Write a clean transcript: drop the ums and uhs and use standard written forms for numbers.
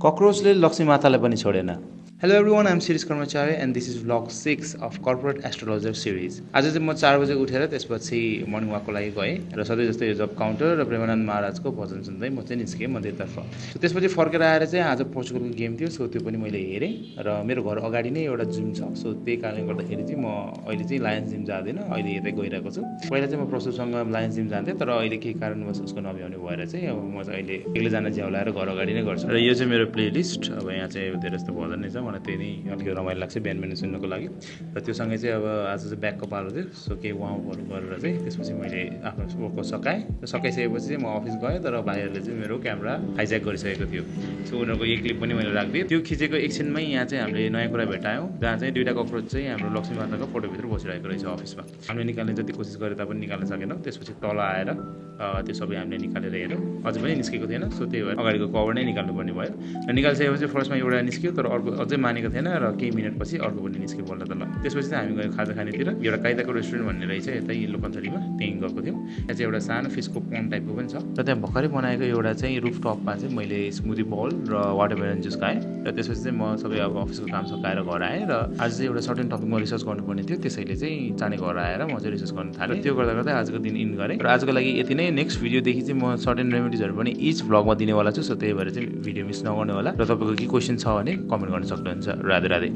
कक्रोचले लक्ष्मी मातालाई पनि छोडेन। हेलो एभ्रिवान, आइम शिरीष कर्मचारी and this is vlog 6 of corporate astrologer series. आज चाहिँ म 4 बजे उठेर त्यसपछि मर्निङ वाकको लागि गएँ र सधैँ जस्तै यो जब काउन्टर र प्रेमानन्द महाराजको भजन सुन्दै म चाहिँ निस्केँ मन्दिरतर्फ। त्यसपछि फर्केर आएर चाहिँ आज पोर्चुगलको गेम थियो, सो त्यो पनि मैले हेरेँ र मेरो घर अगाडि नै एउटा जिम छ, सो त्यही कारणले गर्दाखेरि चाहिँ म अहिले चाहिँ लायन्स जिम जाँदिनँ, अहिले यतै गइरहेको छु। पहिला चाहिँ म प्रसुसँग लायन्स जिम जान्थेँ, तर अहिले केही कारणवश उसको नभ्याउने भएर चाहिँ अब म चाहिँ अहिले एक्लै जान झ्याउलाएर घर अगाडि नै गर्छु। र यो चाहिँ मेरो प्लेलिस्ट, अब यहाँ चाहिँ धेरै जस्तो भजन नै छ, मलाई त्यही नै अलिकति रमाइलो लाग्छ बिहान बिहान सुन्नको लागि। र त्योसँगै चाहिँ अब आज चाहिँ ब्याकको पालो थियो, सो केही वार्मअपहरू गरेर चाहिँ त्यसपछि मैले आफ्नो वर्कआउट सकाएँ र सकाइसकेपछि चाहिँ म अफिस गएँ, तर भाइहरूले चाहिँ मेरो क्यामेरा हाइज्याक गरिसकेको थियो। सो उनीहरूको एक क्लिप पनि मैले राखिदिएँ। त्यो खिचेको एकछिनमै यहाँ चाहिँ हामीले नयाँ कुरा भेटायौँ, जहाँ चाहिँ दुईवटा कक्रोच चाहिँ हाम्रो लक्ष्मी माताको फोटोभित्र बसिरहेको रहेछ अफिसमा। हामीले निकाल्ने जति कोसिस गरे तापनि निकाल्न सकेनौँ। त्यसपछि तल आएर त्यो सबै हामीले निकालेर हेऱ्यौँ, अझै पनि निस्केको थिएन, सो त्यही भएर अगाडिको कभर नै निकाल्नुपर्ने भयो। र निकालिसकेपछि फर्स्टमा एउटा निस्क्यो, तर अर्को अझै मानेको थिएन र केही मिनटपछि अर्को पनि निस्क्यो बल्ल तल। त्यसपछि चाहिँ हामी गयौँ खाजा खानेतिर। एउटा काइदाको रेस्टुरेन्ट भन्ने रहेछ यतै लोकन्थलीमा, त्यहीँ गएको थियौँ। त्यहाँ चाहिँ एउटा सानो फिसको पन्ड टाइपको पनि छ, र त्यहाँ भर्खरै बनाएको एउटा चाहिँ रुफटपमा चाहिँ मैले स्मुदी बल र वाटरमेलन जुस खाएँ। र त्यसपछि चाहिँ म सबै अब अफिसको काम सकाएर घर आएँ र आज चाहिँ एउटा सर्टेन टपिकमा रिसर्च गर्नुपर्ने थियो, त्यसैले चाहिँ चाँडै घर आएर म चाहिँ रिसर्च गर्न थालेँ। त्यो गर्दा गर्दै आजको दिन इन गरेँ र आजको लागि यति नै। नेक्स्ट भिडियोदेखि चाहिँ म सर्टेन रेमेडिजहरू पनि इच भ्लगमा दिनेवाला छु, सो त्यही भएर चाहिँ भिडियो मिस नगर्नु होला। र तपाईँको के क्वेसन छ भने कमेन्ट गर्न सक्नुहुन्छ। राधे राधे।